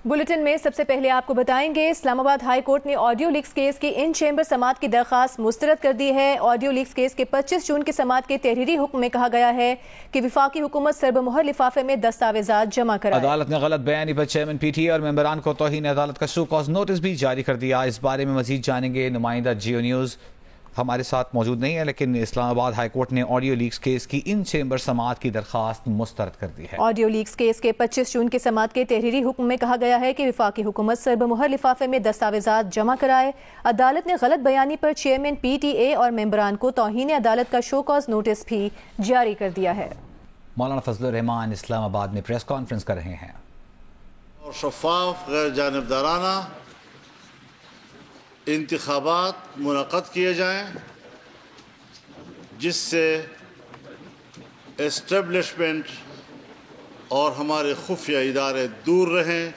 Bulletin میں سب سے پہلے آپ کو بتائیں گے اسلام آباد ہائی کورٹ نے آڈیو لیکس کیس کی ان چیمبر سماعت کی درخواست مسترد کر دی ہے۔ آڈیو لیکس کیس کے 25 جون کی سماعت کے تحریری حکم میں کہا گیا ہے کہ وفاقی حکومت سرب مہر لفافے میں دستاویزات جمع کرائے۔ عدالت نے غلط بیانی پر چیئرمین پی ٹی اے اور ممبران کو توہین عدالت کا شو کاز نوٹس بھی جاری کر دیا۔ اس بارے میں مزید جانیں گے نمائندہ جیو نیوز ہمارے ساتھ موجود نہیں ہے، لیکن اسلام آباد ہائی کورٹ نے آڈیو لیکس کیس کی ان چیمبر سماعت کی درخواست مسترد کر دی ہے۔ آڈیو لیکس کیس کے 25 جون کی سماعت کے تحریری حکم میں کہا گیا ہے کہ وفاقی حکومت سرب مہر لفافے میں دستاویزات جمع کرائے۔ عدالت نے غلط بیانی پر چیئرمین پی ٹی اے اور ممبران کو توہین عدالت کا شو کاز نوٹس بھی جاری کر دیا ہے۔ مولانا فضل الرحمان اسلام آباد میں پریس کانفرنس کر رہے ہیں۔ اور شفاف غیر جانبدارانہ انتخابات منعقد کیے جائیں جس سے اسٹیبلشمنٹ اور ہمارے خفیہ ادارے دور رہیں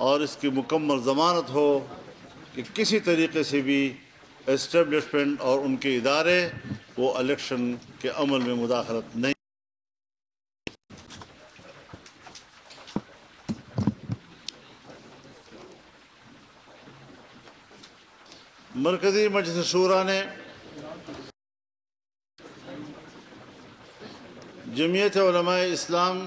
اور اس کی مکمل ضمانت ہو کہ کسی طریقے سے بھی اسٹیبلشمنٹ اور ان کے ادارے وہ الیکشن کے عمل میں مداخلت نہیں۔ مرکزی مجلس شورا نے جمعیت علماء اسلام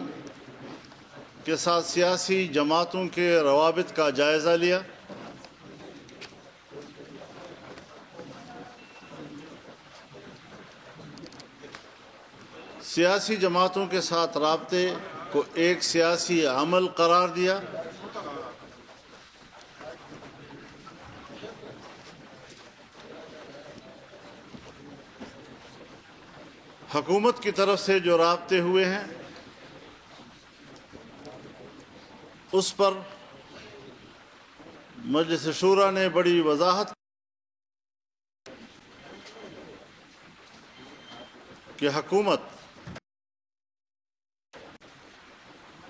کے ساتھ سیاسی جماعتوں کے روابط کا جائزہ لیا۔ سیاسی جماعتوں کے ساتھ رابطے کو ایک سیاسی عمل قرار دیا۔ حکومت کی طرف سے جو رابطے ہوئے ہیں اس پر مجلس شورا نے بڑی وضاحت کہ حکومت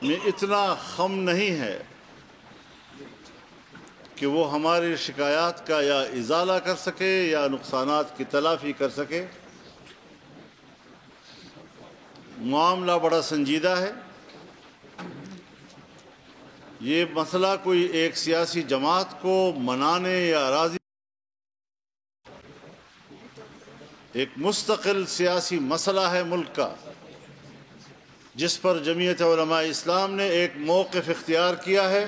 میں اتنا خم نہیں ہے کہ وہ ہماری شکایات کا یا ازالہ کر سکے یا نقصانات کی تلافی کر سکے۔ معاملہ بڑا سنجیدہ ہے۔ یہ مسئلہ کوئی ایک سیاسی جماعت کو منانے یا راضی، ایک مستقل سیاسی مسئلہ ہے ملک کا، جس پر جمعیت علماء اسلام نے ایک موقف اختیار کیا ہے،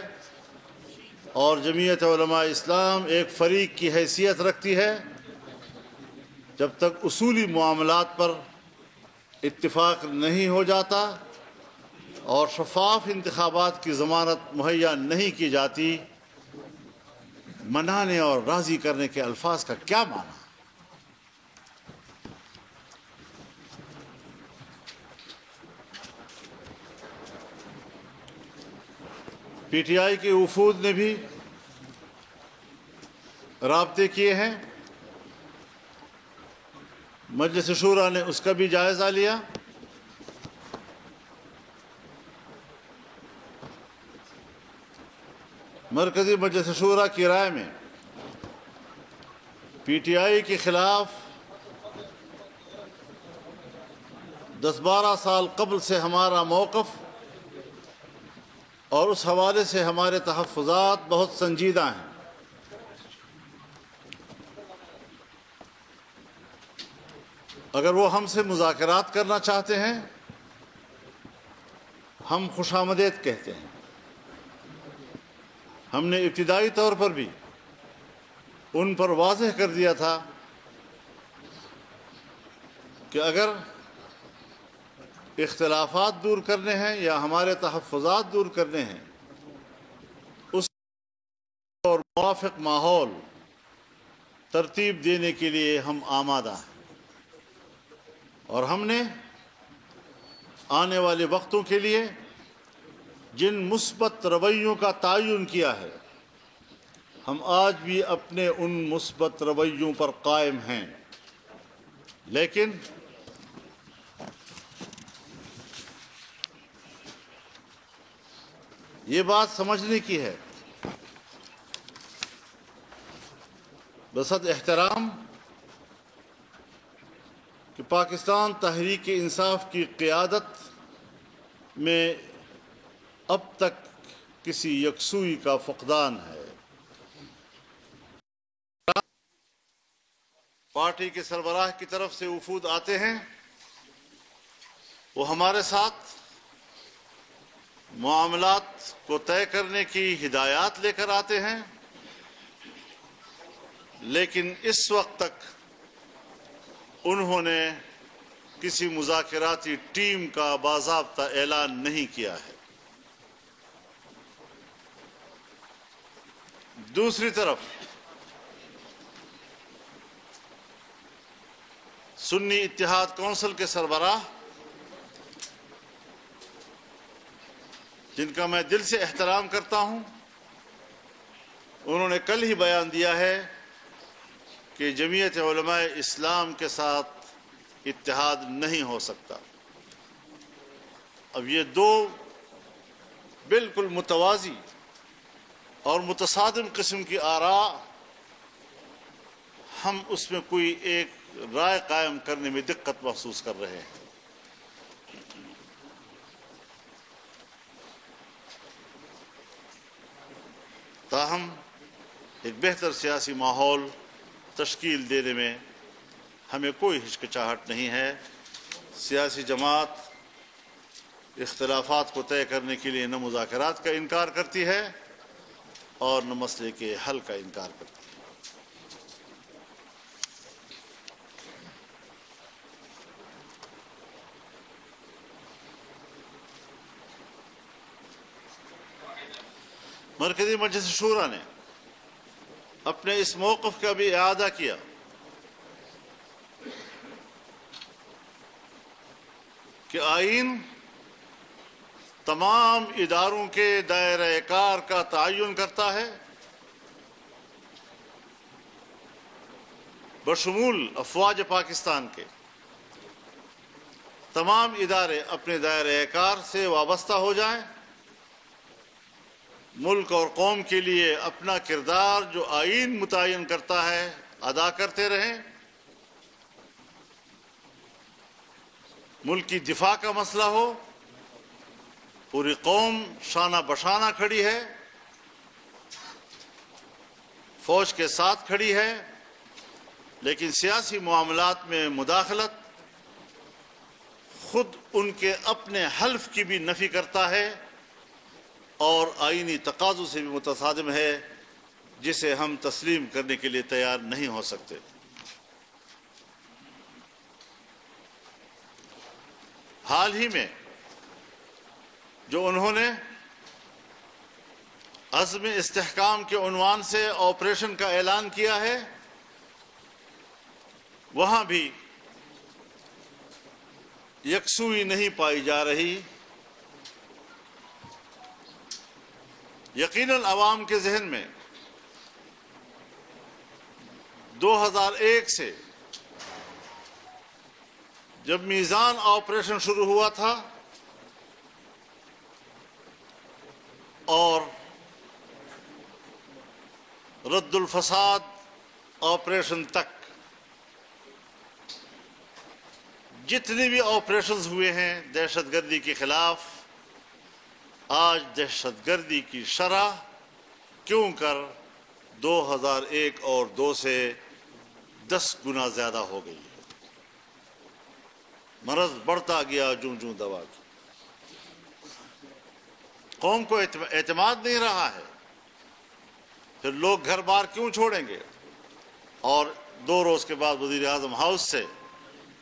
اور جمعیت علماء اسلام ایک فریق کی حیثیت رکھتی ہے۔ جب تک اصولی معاملات پر اتفاق نہیں ہو جاتا اور شفاف انتخابات کی ضمانت مہیا نہیں کی جاتی، منانے اور راضی کرنے کے الفاظ کا کیا معنی؟ پی ٹی آئی کے وفود نے بھی رابطے کیے ہیں، مجلس شورا نے اس کا بھی جائزہ لیا۔ مرکزی مجلس شورا کی رائے میں پی ٹی آئی کے خلاف 10-12 سال قبل سے ہمارا موقف اور اس حوالے سے ہمارے تحفظات بہت سنجیدہ ہیں۔ اگر وہ ہم سے مذاکرات کرنا چاہتے ہیں، ہم خوش آمدید کہتے ہیں۔ ہم نے ابتدائی طور پر بھی ان پر واضح کر دیا تھا کہ اگر اختلافات دور کرنے ہیں یا ہمارے تحفظات دور کرنے ہیں، اس اور موافق ماحول ترتیب دینے کے لیے ہم آمادہ ہیں، اور ہم نے آنے والے وقتوں کے لیے جن مثبت رویوں کا تعین کیا ہے، ہم آج بھی اپنے ان مثبت رویوں پر قائم ہیں، لیکن یہ بات سمجھنے کی ہے بصد احترام کہ پاکستان تحریک انصاف کی قیادت میں اب تک کسی یکسوئی کا فقدان ہے۔ پارٹی کے سربراہ کی طرف سے وفود آتے ہیں، وہ ہمارے ساتھ معاملات کو طے کرنے کی ہدایات لے کر آتے ہیں، لیکن اس وقت تک انہوں نے کسی مذاکراتی ٹیم کا باضابطہ اعلان نہیں کیا ہے۔ دوسری طرف سنی اتحاد کونسل کے سربراہ، جن کا میں دل سے احترام کرتا ہوں، انہوں نے کل ہی بیان دیا ہے کہ جمعیت علماء اسلام کے ساتھ اتحاد نہیں ہو سکتا۔ اب یہ دو بالکل متوازی اور متصادم قسم کی آراء، ہم اس میں کوئی ایک رائے قائم کرنے میں دقت محسوس کر رہے ہیں۔ تاہم ایک بہتر سیاسی ماحول تشکیل دینے میں ہمیں کوئی ہچکچاہٹ نہیں ہے۔ سیاسی جماعت اختلافات کو طے کرنے کے لیے نہ مذاکرات کا انکار کرتی ہے اور نہ مسئلے کے حل کا انکار کرتی ہے۔ مرکزی مجلس شورا نے اپنے اس موقف کا بھی اعادہ کیا کہ آئین تمام اداروں کے دائرہ کار کا تعین کرتا ہے، بشمول افواج پاکستان کے تمام ادارے اپنے دائرہ کار سے وابستہ ہو جائیں، ملک اور قوم کے لیے اپنا کردار جو آئین متعین کرتا ہے ادا کرتے رہیں۔ ملک کی دفاع کا مسئلہ ہو، پوری قوم شانہ بشانہ کھڑی ہے، فوج کے ساتھ کھڑی ہے، لیکن سیاسی معاملات میں مداخلت خود ان کے اپنے حلف کی بھی نفی کرتا ہے اور آئینی تقاضوں سے بھی متصادم ہے، جسے ہم تسلیم کرنے کے لیے تیار نہیں ہو سکتے۔ حال ہی میں جو انہوں نے عزم استحکام کے عنوان سے آپریشن کا اعلان کیا ہے، وہاں بھی یکسوئی نہیں پائی جا رہی۔ یقیناً عوام کے ذہن میں 2001 سے جب میزان آپریشن شروع ہوا تھا اور رد الفساد آپریشن تک جتنے بھی آپریشنز ہوئے ہیں دہشت گردی کے خلاف، آج دہشت گردی کی شرح کیوں کر 2001 اور 2 سے 10 گنا زیادہ ہو گئی ہے۔ مرض بڑھتا گیا جوں جوں دوا کی۔ قوم کو اعتماد نہیں رہا ہے، پھر لوگ گھر بار کیوں چھوڑیں گے؟ اور 2 روز کے بعد وزیر اعظم ہاؤس سے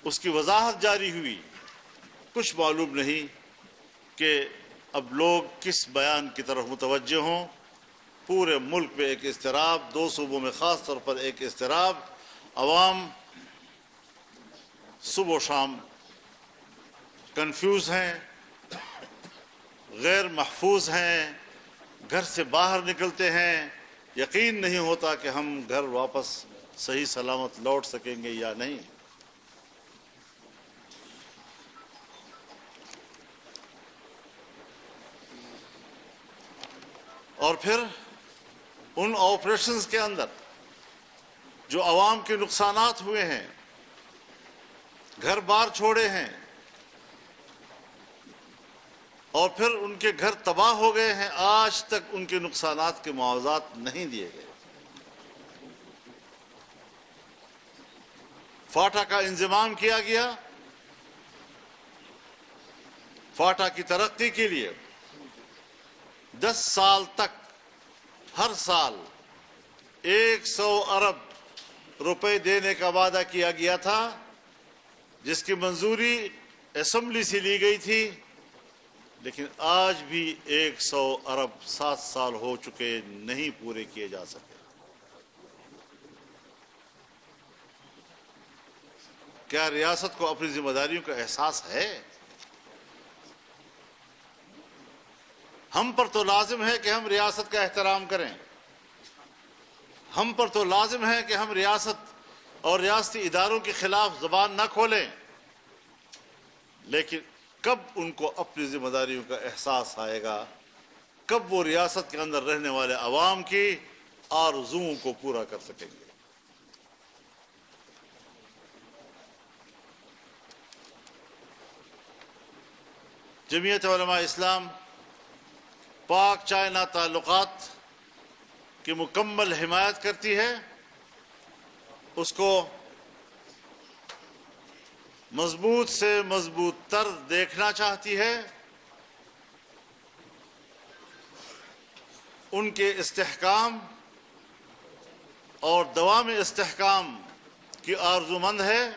اس کی وضاحت جاری ہوئی۔ کچھ معلوم نہیں کہ اب لوگ کس بیان کی طرف متوجہ ہوں۔ پورے ملک میں ایک اضطراب، 2 صوبوں میں خاص طور پر ایک اضطراب، عوام صبح و شام کنفیوز ہیں، غیر محفوظ ہیں، گھر سے باہر نکلتے ہیں، یقین نہیں ہوتا کہ ہم گھر واپس صحیح سلامت لوٹ سکیں گے یا نہیں۔ اور پھر ان آپریشنز کے اندر جو عوام کے نقصانات ہوئے ہیں، گھر بار چھوڑے ہیں، اور پھر ان کے گھر تباہ ہو گئے ہیں، آج تک ان کے نقصانات کے معاوضات نہیں دیے گئے۔ فاٹا کا انضمام کیا گیا، فاٹا کی ترقی کے لیے 10 سال تک ہر سال 100 ارب روپے دینے کا وعدہ کیا گیا تھا، جس کی منظوری اسمبلی سے لی گئی تھی، لیکن آج بھی 100 ارب 7 سال ہو چکے نہیں پورے کیے جا سکے۔ کیا ریاست کو اپنی ذمہ داریوں کا احساس ہے؟ ہم پر تو لازم ہے کہ ہم ریاست کا احترام کریں، ہم پر تو لازم ہے کہ ہم ریاست اور ریاستی اداروں کے خلاف زبان نہ کھولیں، لیکن کب ان کو اپنی ذمہ داریوں کا احساس آئے گا؟ کب وہ ریاست کے اندر رہنے والے عوام کی آرزوؤں کو پورا کر سکیں گے؟ جمعیت علماء اسلام پاک چائنا تعلقات کی مکمل حمایت کرتی ہے، اس کو مضبوط سے مضبوط تر دیکھنا چاہتی ہے، ان کے استحکام اور دوام استحکام کی آرزو مند ہے،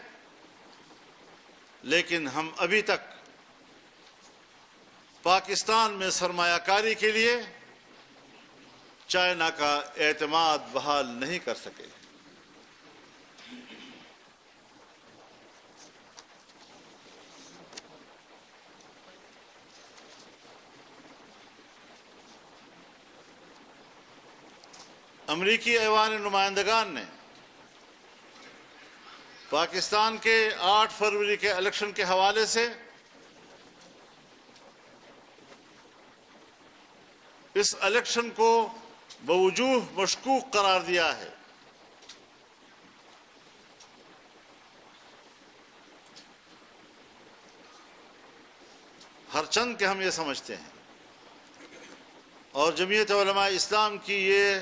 لیکن ہم ابھی تک پاکستان میں سرمایہ کاری کے لیے چائنا کا اعتماد بحال نہیں کر سکے۔ امریکی ایوان نمائندگان نے پاکستان کے 8 فروری کے الیکشن کے حوالے سے اس الیکشن کو بوجوہ مشکوک قرار دیا ہے۔ ہر چند کہ ہم یہ سمجھتے ہیں، اور جمعیت علماء اسلام کی یہ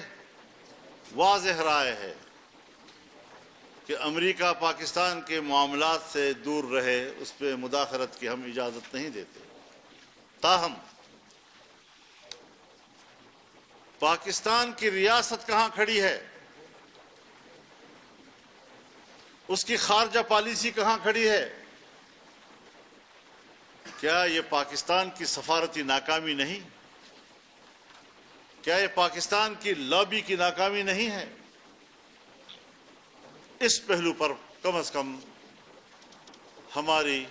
واضح رائے ہے کہ امریکہ پاکستان کے معاملات سے دور رہے، اس پہ مداخلت کی ہم اجازت نہیں دیتے۔ تاہم پاکستان کی ریاست کہاں کھڑی ہے، اس کی خارجہ پالیسی کہاں کھڑی ہے؟ کیا یہ پاکستان کی سفارتی ناکامی نہیں؟ کیا یہ پاکستان کی لابی کی ناکامی نہیں ہے؟ اس پہلو پر کم از کم ہماری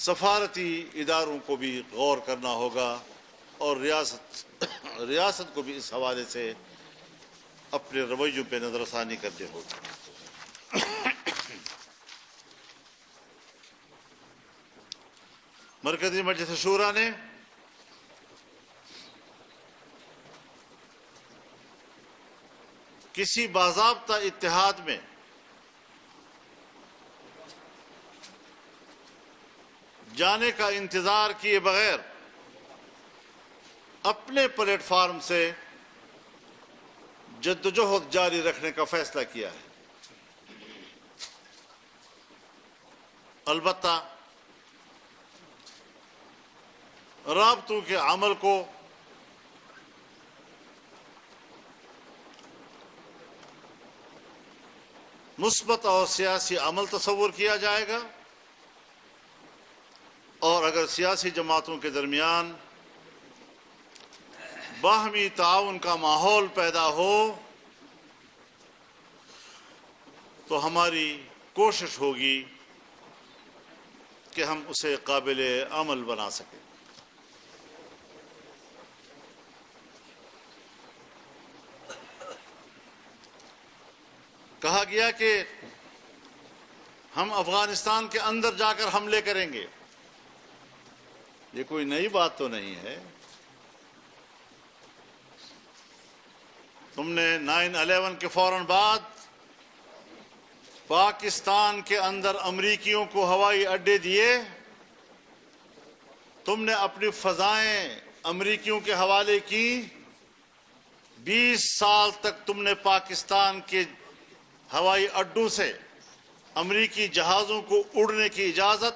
سفارتی اداروں کو بھی غور کرنا ہوگا، اور ریاست کو بھی اس حوالے سے اپنے رویوں پہ نظر ثانی کرنے ہوگی۔ مرکزی مجلس شورا نے کسی باضابطہ اتحاد میں جانے کا انتظار کیے بغیر اپنے پلیٹ فارم سے جدوجہد جاری رکھنے کا فیصلہ کیا ہے۔ البتہ رابطوں کے عمل کو مثبت اور سیاسی عمل تصور کیا جائے گا، اور اگر سیاسی جماعتوں کے درمیان باہمی تعاون کا ماحول پیدا ہو تو ہماری کوشش ہوگی کہ ہم اسے قابل عمل بنا سکیں۔ کہا گیا کہ ہم افغانستان کے اندر جا کر حملے کریں گے، یہ کوئی نئی بات تو نہیں ہے۔ تم نے 9/11 کے فوراً بعد پاکستان کے اندر امریکیوں کو ہوائی اڈے دیے، تم نے اپنی فضائیں امریکیوں کے حوالے کی. 20 سال تک تم نے پاکستان کے ہوائی اڈوں سے امریکی جہازوں کو اڑنے کی اجازت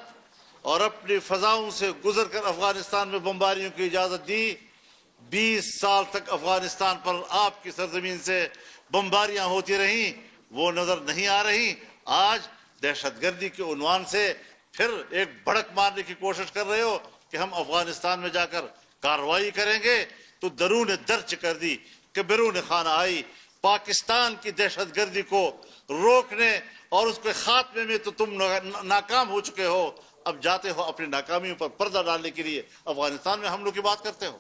اور اپنی فضاؤں سے گزر کر افغانستان میں بمباریوں کی اجازت دی. 20 سال تک افغانستان پر آپ کی سرزمین سے بمباریاں ہوتی رہیں، وہ نظر نہیں آ رہی. آج دہشت گردی کے عنوان سے پھر ایک بھڑک مارنے کی کوشش کر رہے ہو کہ ہم افغانستان میں جا کر کارروائی کریں گے. تو درون درچ کر دی کہ بیرون خانہ آئی. پاکستان کی دہشت گردی کو روکنے اور اس کے خاتمے میں تو تم ناکام ہو چکے ہو. اب جاتے ہو اپنی ناکامیوں پر پردہ ڈالنے کے لیے افغانستان میں حملوں کی بات کرتے ہو.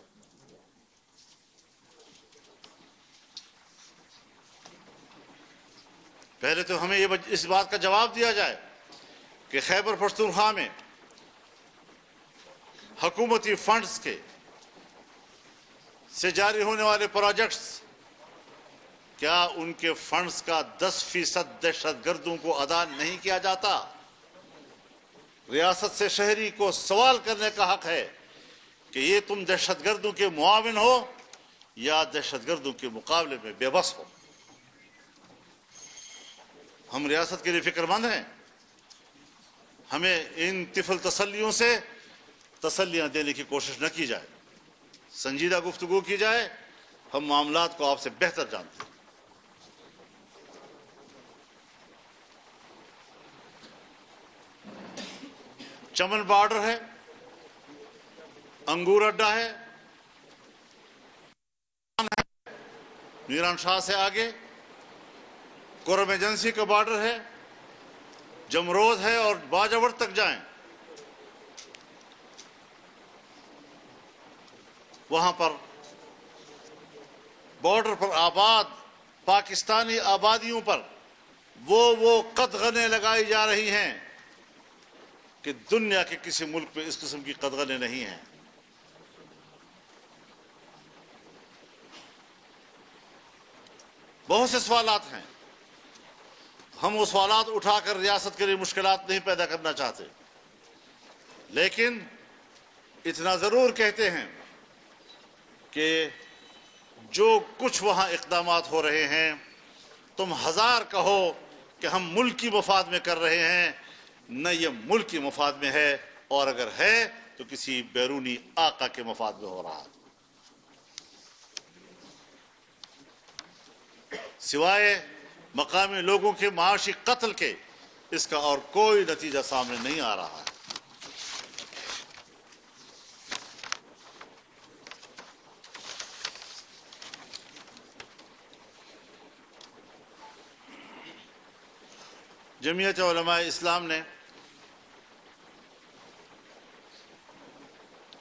پہلے تو ہمیں اس بات کا جواب دیا جائے کہ خیبر پختونخوا میں حکومتی فنڈز سے جاری ہونے والے پروجیکٹس، کیا ان کے فنڈز کا 10% دہشت گردوں کو ادا نہیں کیا جاتا؟ ریاست سے شہری کو سوال کرنے کا حق ہے کہ یہ تم دہشت گردوں کے معاون ہو یا دہشت گردوں کے مقابلے میں بے بس ہو. ہم ریاست کے لیے فکر مند ہیں. ہمیں ان طفل تسلیوں سے تسلیاں دینے کی کوشش نہ کی جائے، سنجیدہ گفتگو کی جائے. ہم معاملات کو آپ سے بہتر جانتے ہیں. چمن بارڈر ہے، انگور اڈا ہے، میران شاہ سے آگے کورم ایجنسی کا بارڈر ہے، جمرود ہے اور باجوڑ تک جائیں. وہاں پر بارڈر پر آباد پاکستانی آبادیوں پر وہ قدغنیں لگائی جا رہی ہیں کہ دنیا کے کسی ملک میں اس قسم کی قدغنیں نہیں ہیں. بہت سے سوالات ہیں. ہم وہ سوالات اٹھا کر ریاست کے لیے مشکلات نہیں پیدا کرنا چاہتے، لیکن اتنا ضرور کہتے ہیں کہ جو کچھ وہاں اقدامات ہو رہے ہیں تم ہزار کہو کہ ہم ملکی مفاد میں کر رہے ہیں، نہ یہ ملکی مفاد میں ہے، اور اگر ہے تو کسی بیرونی آقا کے مفاد میں ہو رہا ہے. سوائے مقامی لوگوں کے معاشی قتل کے اس کا اور کوئی نتیجہ سامنے نہیں آ رہا ہے. جمعیت علماء اسلام نے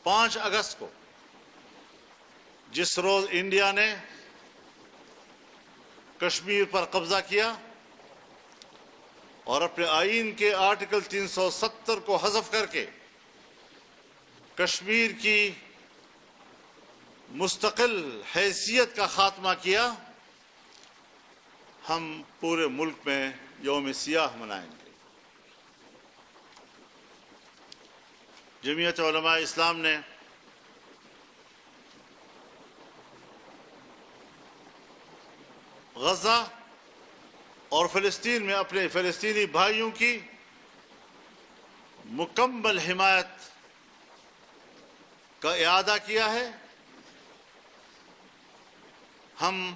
5 اگست کو، جس روز انڈیا نے کشمیر پر قبضہ کیا اور اپنے آئین کے آرٹیکل 370 کو حذف کر کے کشمیر کی مستقل حیثیت کا خاتمہ کیا، ہم پورے ملک میں یوم سیاہ منائیں گے. جمعیت علماء اسلام نے غزہ اور فلسطین میں اپنے فلسطینی بھائیوں کی مکمل حمایت کا اعادہ کیا ہے. ہم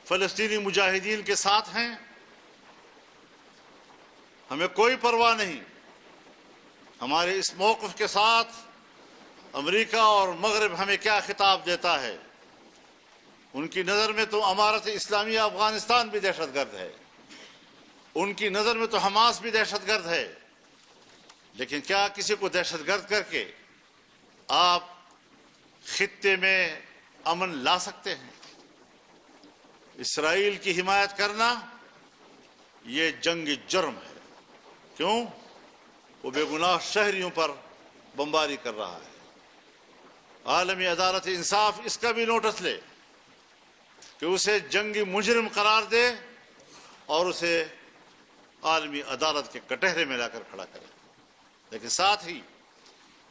فلسطینی مجاہدین کے ساتھ ہیں، ہمیں کوئی پرواہ نہیں. ہمارے اس موقف کے ساتھ امریکہ اور مغرب ہمیں کیا خطاب دیتا ہے؟ ان کی نظر میں تو امارت اسلامیہ افغانستان بھی دہشت گرد ہے، ان کی نظر میں تو حماس بھی دہشت گرد ہے. لیکن کیا کسی کو دہشت گرد کر کے آپ خطے میں امن لا سکتے ہیں؟ اسرائیل کی حمایت کرنا یہ جنگ جرم ہے. کیوں؟ وہ بے گناہ شہریوں پر بمباری کر رہا ہے. عالمی عدالت انصاف اس کا بھی نوٹس لے کہ اسے جنگی مجرم قرار دے اور اسے عالمی عدالت کے کٹہرے میں لا کر کھڑا کرے. لیکن ساتھ ہی